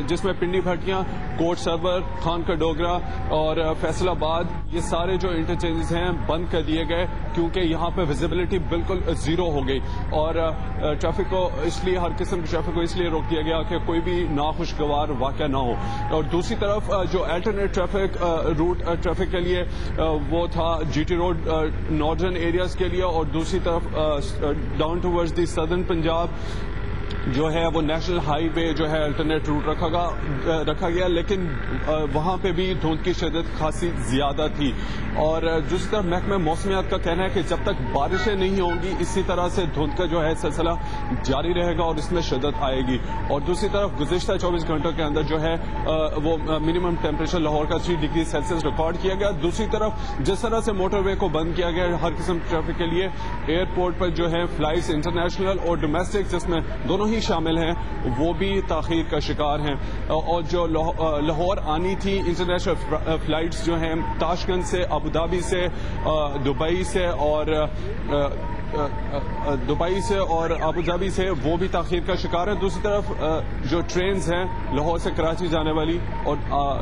جس میں پنڈی بھٹیاں، کوٹ سرور، خان کا ڈوگرا اور فیصل آباد، یہ سارے جو انٹرچینجز ہیں بند کر دیے گئے کیونکہ یہاں پہ ویزیبلٹی بالکل زیرو ہو گئی اور ٹریفک کو اس لیے ہر قسم کی ٹریفک کو اس لیے روک دیا گیا کہ کوئی بھی ناخوشگوار واقعہ نہ ہو. اور دوسری طرف جو الٹرنیٹ ٹریفک روٹ ٹریفک کے لیے وہ تھا G T road northern areas کے لیے، اور دوسری طرف down towards the southern Punjab جو ہے وہ نیشنل ہائی وے جو ہے الٹرنیٹ روٹ رکھا گیا، لیکن وہاں پہ بھی دھند کی شدت خاصی زیادہ تھی. اور جس طرح محکمہ موسمیات کا کہنا ہے کہ جب تک بارشیں نہیں ہوں گی اسی طرح سے دھند کا جو ہے سلسلہ جاری رہے گا اور اس میں شدت آئے گی. اور دوسری طرف گزشتہ 24 گھنٹوں کے اندر جو ہے وہ منیمم ٹیمپریچر لاہور کا 3 ڈگری سیلسیس ریکارڈ کیا گیا. دوسری طرف جس طرح سے موٹر وے کو بند کیا گیا ہر قسم کی ٹریفک کے لیے، ایئرپورٹ پر جو ہے فلائٹس انٹرنیشنل اور ڈومیسٹک جس میں دونوں ہی شامل ہیں وہ بھی تاخیر کا شکار ہیں. اور جو لاہور آنی تھی انٹرنیشنل فلائٹس جو ہیں تاشکند سے، ابوظہبی سے، دبئی سے اور ابوظہبی سے، وہ بھی تاخیر کا شکار ہے. دوسری طرف جو ٹرینز ہیں لاہور سے کراچی جانے والی اور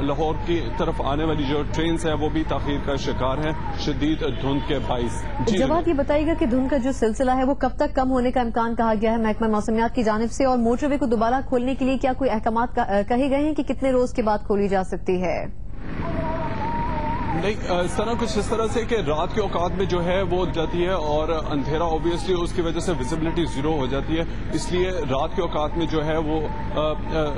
لاہور کی طرف آنے والی جو ٹرینز ہیں وہ بھی تاخیر کا شکار ہیں شدید دھند کے باعث. جواد یہ بتائیے گا کہ دھند کا جو سلسلہ ہے وہ کب تک کم ہونے کا امکان کہا گیا ہے محکمہ موسمیات کی جانب سے، اور موٹر وے کو دوبارہ کھولنے کے لیے کیا کوئی احکامات کہے گئے ہیں کہ کتنے روز کے بعد کھولی جا سکتی ہے؟ نہیں، کچھ اس طرح سے کہ رات کے اوقات میں جو ہے وہ جاتی ہے اور اندھیرا اوبیسلی اس کی وجہ سے ویزیبلٹی زیرو ہو جاتی ہے، اس لیے رات کے اوقات میں جو ہے وہ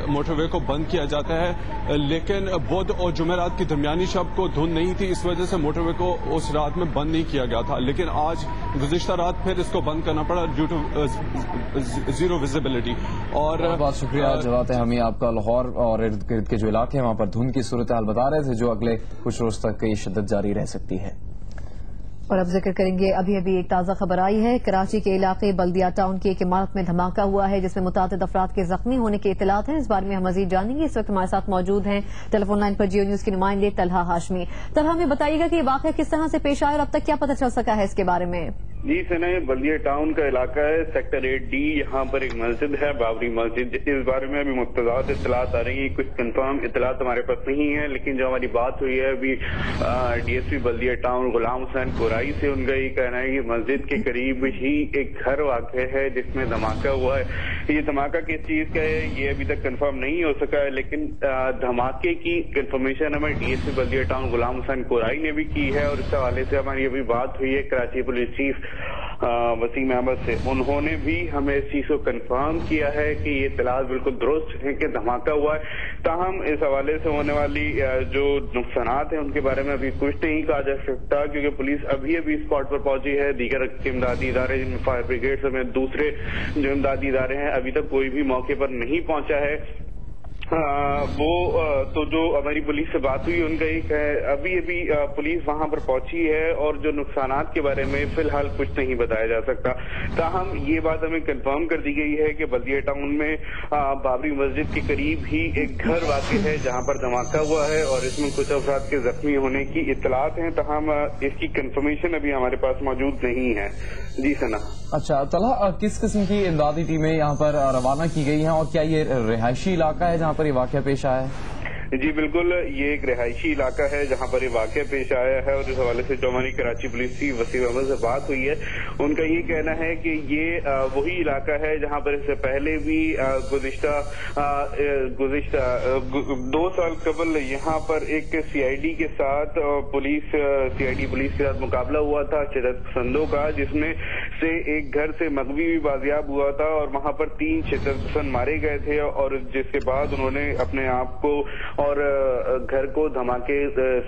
موٹر وے کو بند کیا جاتا ہے. لیکن بدھ اور جمعرات کی درمیانی شب کو دھند نہیں تھی، اس وجہ سے موٹر وے کو اس رات میں بند نہیں کیا گیا تھا. لیکن آج گزشتہ رات پھر اس کو بند کرنا پڑا ڈیو ٹو زیرو ویزیبلٹی. اور بہت شکریہ جواد ہمیں آپ کا لاہور اور ارد گرد کے جو علاقے ہیں وہاں پر دھند کی صورتحال بتا رہے تھے جو اگلے کچھ روز تک کی شدت جاری رہ سکتی ہے. اور اب ذکر کریں گے ابھی ایک تازہ خبر آئی ہے. کراچی کے علاقے بلدیہ ٹاؤن کی ایک عمارت میں دھماکہ ہوا ہے جس میں متعدد افراد کے زخمی ہونے کے اطلاعات ہیں. اس بارے میں ہم مزید جانیں گے. اس وقت ہمارے ساتھ موجود ہیں ٹیلی فون لائن پر جیو نیوز کے نمائندے طلحہ ہاشمی. طلحہ ہمیں بتائیے گا کہ یہ واقعہ کس طرح سے پیش آیا اور اب تک کیا پتہ چل سکا ہے اس کے بارے میں؟ جی سنا، بلدیہ ٹاؤن کا علاقہ ہے، سیکٹر 8D. یہاں پر ایک مسجد ہے، بابری مسجد. اس بارے میں ابھی متضاد اطلاعات آ رہی ہیں. کچھ کنفرم اطلاعات ہمارے پاس نہیں ہیں، لیکن جو ہماری بات ہوئی ہے ابھی ڈی ایس پی بلدیہ ٹاؤن غلام حسین کورائی سے، ان کا یہ کہنا ہے کہ مسجد کے قریب ہی ایک گھر واقع ہے جس میں دھماکہ ہوا ہے. یہ دھماکہ کس چیز کا ہے یہ ابھی تک کنفرم نہیں ہو سکا ہے، لیکن دھماکے کی کنفرمیشن ہمیں ڈی ایس پی بلدیہ ٹاؤن غلام حسین کورائی نے بھی کی ہے. اور اس حوالے سے ہماری ابھی بات ہوئی ہے کراچی پولیس چیف وسیم احمد سے. انہوں نے بھی ہمیں اس چیز کو کنفرم کیا ہے کہ یہ اطلاعات بالکل درست ہیں کہ دھماکہ ہوا ہے. تاہم اس حوالے سے ہونے والی جو نقصانات ہیں ان کے بارے میں ابھی کچھ نہیں کہا جا سکتا، کیونکہ پولیس ابھی اسپاٹ پر پہنچی ہے. دیگر امدادی ادارے جن میں فائر بریگیڈ سمیت دوسرے جو امدادی ادارے ہیں ابھی تک کوئی بھی موقع پر نہیں پہنچا ہے. تو جو ہماری پولیس سے بات ہوئی ان کا ایک ہے ابھی پولیس وہاں پر پہنچی ہے اور جو نقصانات کے بارے میں فی الحال کچھ نہیں بتایا جا سکتا. تاہم یہ بات ہمیں کنفرم کر دی گئی ہے کہ بلدیہ ٹاؤن میں بابری مسجد کے قریب ہی ایک گھر واقع ہے جہاں پر دھماکہ ہوا ہے اور اس میں کچھ افراد کے زخمی ہونے کی اطلاعات ہیں. تاہم اس کی کنفرمیشن ابھی ہمارے پاس موجود نہیں ہے. جی سنا. اچھا طلحہ، کس قسم کی امدادی ٹیمیں یہاں پر روانہ کی گئی ہیں اور کیا یہ رہائشی علاقہ ہے جہاں پر یہ واقعہ پیش آیا ہے؟ جی بالکل، یہ ایک رہائشی علاقہ ہے جہاں پر یہ واقعہ پیش آیا ہے. اور اس حوالے سے جو ہماری کراچی پولیس کی وسیم احمد سے بات ہوئی ہے ان کا یہ کہنا ہے کہ یہ وہی علاقہ ہے جہاں پر اس سے پہلے بھی گزشتہ 2 سال قبل یہاں پر ایک CID کے ساتھ CID پولیس کے ساتھ مقابلہ ہوا تھا شدت پسندوں کا، جس میں سے ایک گھر سے مغوی بھی بازیاب ہوا تھا اور وہاں پر 3 شدت پسند مارے گئے تھے. اور جس کے بعد انہوں نے اپنے آپ کو اور گھر کو دھماکے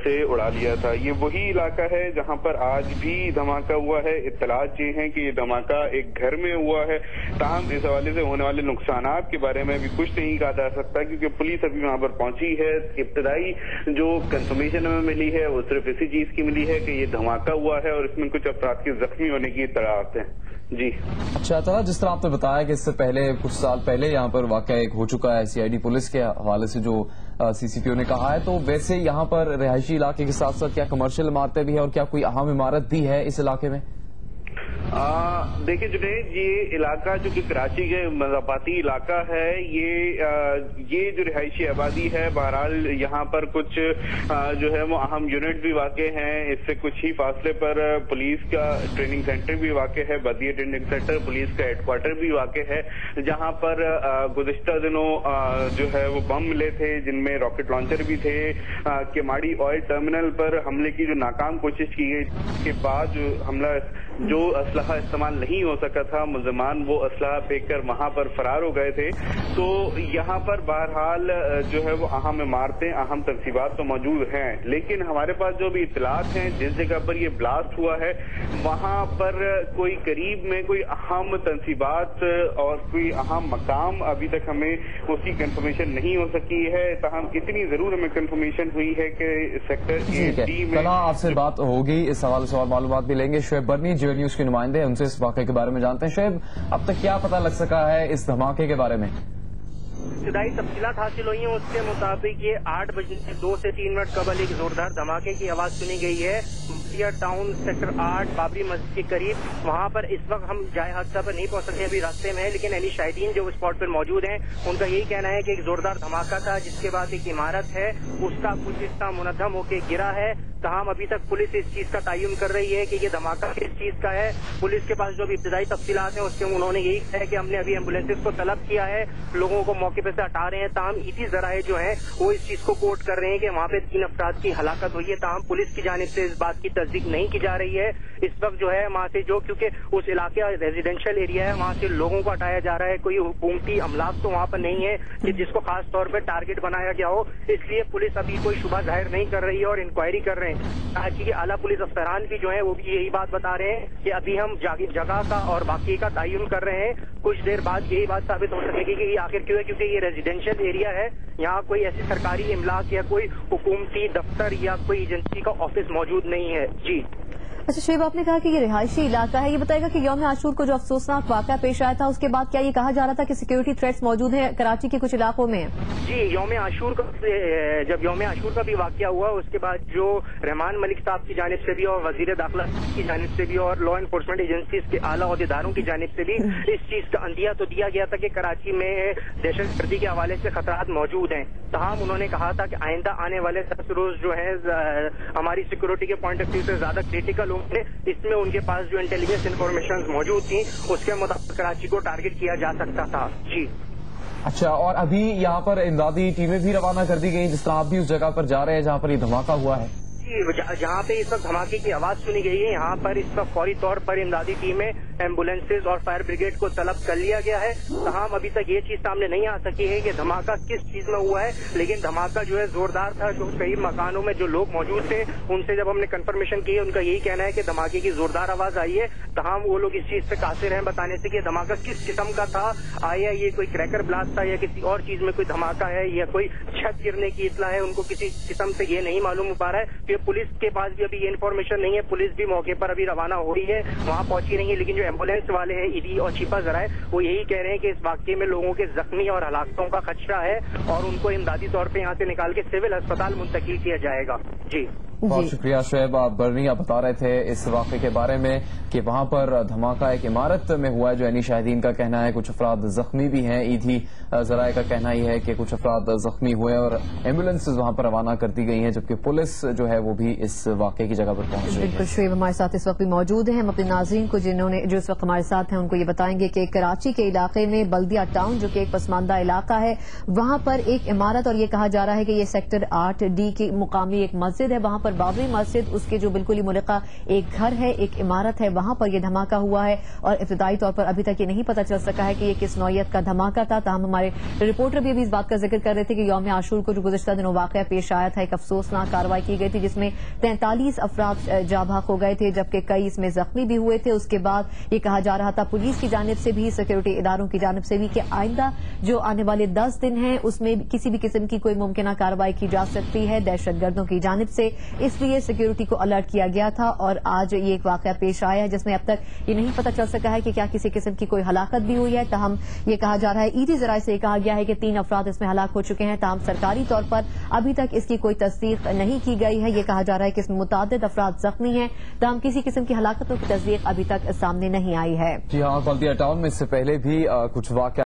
سے اڑا لیا تھا. یہ وہی علاقہ ہے جہاں پر آج بھی دھماکہ ہوا ہے. اطلاعات یہ ہیں کہ یہ دھماکہ ایک گھر میں ہوا ہے. تاہم اس حوالے سے ہونے والے نقصانات کے بارے میں ابھی کچھ نہیں کہا جا سکتا کیونکہ پولیس ابھی وہاں پر پہنچی ہے. ابتدائی جو کنفرمیشن ہمیں ملی ہے وہ صرف اسی چیز کی ملی ہے کہ یہ دھماکہ ہوا ہے اور اس میں کچھ افراد کے زخمی ہونے کی اطلاعات ہیں. جی اچھا طرح جس طرح آپ نے بتایا کہ اس سے پہلے کچھ سال پہلے یہاں پر واقعہ ایک ہو چکا ہے CID پولیس کے حوالے سے جو CCPO نے کہا ہے، تو ویسے یہاں پر رہائشی علاقے کے ساتھ ساتھ کیا کمرشل عمارتیں بھی ہیں اور کیا کوئی اہم عمارت بھی ہے اس علاقے میں؟ देखिए जुनैद, ये इलाका जो कि कराची के मज़ाफ़ाती इलाका है, ये जो रिहायशी आबादी है, बहरहाल यहाँ पर कुछ जो है वो अहम यूनिट भी वाक़े हैं। इससे कुछ ही फासले पर पुलिस का ट्रेनिंग सेंटर भी वाक़े है, बदिया ट्रेनिंग सेंटर, पुलिस का हेडक्वार्टर भी वाक़े है, जहाँ पर गुज़िश्ता दिनों जो है वो बम मिले थे, जिनमें रॉकेट लॉन्चर भी थे। केमाड़ी ऑयल टर्मिनल पर हमले की जो नाकाम कोशिश की गई के बाद जो असलहा इस्तेमाल नहीं हो सका था, मुल्ज़िमान वो असलहा फेंक कर वहां पर फरार हो गए थे। तो यहाँ पर बहरहाल जो है वो अहम इमारतें, अहम तनसीबात तो मौजूद हैं, लेकिन हमारे पास जो भी इत्तलात हैं, जिस जगह पर ये ब्लास्ट हुआ है वहां पर कोई करीब में कोई अहम तनसीबात और कोई अहम मकाम अभी तक हमें उसकी कंफर्मेशन नहीं हो सकी है। ताहम इतनी जरूर हमें कंफर्मेशन हुई है कि सेक्टर डी में आपसे बात होगी, इस हवाले से और मालूमात भी लेंगे। शोएब बर्नी जो न्यूज के नुमाइंदे हैं, उनसे इस वाक़े के बारे में जानते हैं। शोएब, अब तक क्या पता लग सका है इस धमाके के बारे में? इब्तदाई तफसीलात हासिल हुई हैं, उसके मुताबिक ये 8 बजे से 2 से 3 मिनट कबल एक जोरदार धमाके की आवाज सुनी गई है बल्दिया टाउन सेक्टर 8 बाबरी मस्जिद के करीब। वहां पर इस वक्त हम जाए हादसा पर नहीं पहुंच सकते, अभी रास्ते में है, लेकिन अली शाहिदीन जो स्पॉट पर मौजूद हैं उनका यही कहना है कि एक जोरदार धमाका था, जिसके बाद एक इमारत है उसका कुछ हिस्सा मुनद्दम होकर गिरा है। तमाम अभी तक पुलिस इस चीज का तयन कर रही है कि ये धमाका किस चीज का है। पुलिस के पास जो भी इब्तदाई तफसीलात हैं उसके उन्होंने यही कहा है कि हमने अभी एम्बुलेंसेज को तलब किया है, लोगों को मौके पे से हटा रहे हैं। ताहम ईदी जराए जो है वो इस चीज को कोट कर रहे हैं कि वहाँ पे 3 अफराद की हलाकत हुई है। ताहम पुलिस की जानिब से इस बात की तस्दीक नहीं की जा रही है इस वक्त जो है वहाँ से, जो क्योंकि उस इलाके रेजिडेंशियल एरिया है, वहाँ से लोगों को हटाया जा रहा है। कोई हुकूमती अमलाक तो वहाँ पर नहीं है कि जिसको खास तौर पर टारगेट बनाया गया हो, इसलिए पुलिस अभी कोई शुबा जाहिर नहीं कर रही है और इंक्वायरी कर रहे हैं। कि आला पुलिस अफसरान भी जो है वो भी यही बात बता रहे हैं कि अभी हम जगह का और बाकी का तयन कर रहे हैं। कुछ देर बाद यही बात साबित हो सकेगी कि ये आखिर क्यों है, क्योंकि ये रेजिडेंशियल एरिया है, यहाँ कोई ऐसी सरकारी इमलाक या कोई हुकूमती दफ्तर या कोई एजेंसी का ऑफिस मौजूद नहीं है। जी अच्छा शोएब, आपने कहा कि ये रिहायशी इलाका है, ये बताएगा कि यौम आशूर को जो अफसोसनाक वाक़या पेश आया था उसके बाद क्या ये कहा जा रहा था कि सिक्योरिटी थ्रेट्स मौजूद हैं कराची के कुछ इलाकों में? जी, जब यौम आशूर का भी वाक़या हुआ उसके बाद जो रहमान मलिक साहब की जानिब से भी और वजीर दाखिला की जानिब से भी और लॉ एनफोर्समेंट एजेंसीज के आला अहदेदारों की जानिब से भी इस चीज का अंदिया तो दिया गया था कि कराची में दहशतगर्दी के हवाले से खतरात मौजूद हैं। तमाम उन्होंने कहा था कि आइंदा आने वाले 10 रोज जो है हमारी सिक्योरिटी के पॉइंट ऑफ व्यू से ज्यादा क्रिटिकल होंगे। इसमें उनके पास जो इंटेलिजेंस इन्फॉर्मेशन मौजूद थी उसके मुताबिक कराची को टारगेट किया जा सकता था। जी अच्छा, और अभी यहाँ पर इमदादी टीमें भी रवाना कर दी गई, जिस तरह आप भी उस जगह पर जा रहे हैं जहाँ पर ये धमाका हुआ है? जहाँ पे इस वक्त धमाके की आवाज सुनी गई है, यहाँ पर इस वक्त फौरी तौर पर इमदादी टीमें, एम्बुलेंसेज और फायर ब्रिगेड को तलब कर लिया गया है। तमाम अभी तक ये चीज सामने नहीं आ सकी है कि धमाका किस चीज में हुआ है, लेकिन धमाका जो है जोरदार था। जो कई मकानों में जो लोग मौजूद थे उनसे जब हमने कंफर्मेशन की है, उनका यही कहना है कि धमाके की जोरदार आवाज आई है। तमाम वो लोग इस चीज से कासिर हैं बताने से कि धमाका किस किस्म का था, आया ये कोई क्रैकर ब्लास्ट था या किसी और चीज में कोई धमाका है या कोई छत गिरने की इतला है, उनको किसी किस्म से ये नहीं मालूम हो पा रहा है। कि पुलिस के पास भी अभी ये इन्फॉर्मेशन नहीं है, पुलिस भी मौके पर अभी रवाना हो रही है, वहाँ पहुंची नहीं है। लेकिन जो एम्बुलेंस वाले हैं ईदी और छिपा जराए, वो यही कह रहे हैं कि इस वाकये में लोगों के जख्मी और हलाकतों का खदशा है और उनको इमदादी तौर पर यहाँ से निकाल के सिविल अस्पताल मुंतकिल किया जाएगा। जी बहुत शुक्रिया शोएब बर्नी, आप बता रहे थे इस वाक़े के बारे में कि वहाँ पर धमाका एक इमारत में हुआ है जो अली शाहिदीन का कहना है, कुछ अफराद जख्मी भी हैं। ईदी जराए का कहना ही है कि कुछ अफराद जख्मी हुए और एम्बुलेंसेज वहाँ पर रवाना कर दी गई हैं, जबकि पुलिस जो है वो भी इस वाक़े की जगह पर पहुंच रही है। बिल्कुल, शोएब हमारे साथ इस वक्त भी मौजूद हैं। हम अपने नाज़रीन को जो इस वक्त हमारे साथ हैं उनको ये बताएंगे कि कराची के इलाके में बल्दिया टाउन जो कि एक पसमानदा इलाका है, वहाँ पर एक इमारत, और ये कहा जा रहा है कि ये सेक्टर 8D की मुकामी एक मस्जिद है, वहाँ पर बाबरी मस्जिद, उसके जो बिल्कुल ही मुल्का एक घर है, एक इमारत है, वहाँ पर यह धमाका हुआ है। और इब्तदाई तौर पर अभी तक ये नहीं पता चल सका है कि ये किस नौयत का धमाका था। तमाम हमारे रिपोर्टर भी अभी इस बात का जिक्र कर रहे थे कि यौम आशूर को जो गुज़िश्ता दिनों वाक़या पेश आया था, एक अफसोसनाक कार्रवाई की गई थी जिसमें 43 अफराद जाबाक हो गए थे, जबकि कई इसमें जख्मी भी हुए थे। उसके बाद ये कहा जा रहा था पुलिस की जानिब से भी, सिक्योरिटी इदारों की जानिब से भी, कि आइंदा जो आने वाले 10 दिन हैं उसमें किसी भी किस्म की कोई मुमकिन कार्रवाई की जा सकती है दहशतगर्दों की जानिब से। इसलिए सिक्योरिटी को अलर्ट किया गया था और आज ये एक वाकया पेश आया है जिसमें अब तक ये नहीं पता चल सका है कि क्या किसी किस्म की कोई हलाकत भी हुई है। ताहम ये कहा जा रहा है, ईदी जराये से कहा गया है कि 3 अफराद इसमें हलाक हो चुके हैं। ताहम सरकारी तौर पर अभी तक इसकी कोई तस्दीक नहीं की गई है। ये कहा जा रहा है कि इसमें मुतादिद अफराद जख्मी हैं। ताहम किसी किस्म की हलाकतों की तस्दीक अभी तक सामने नहीं आई है। जी हाँ, बल्दिया टाउन में इससे पहले भी कुछ वाकया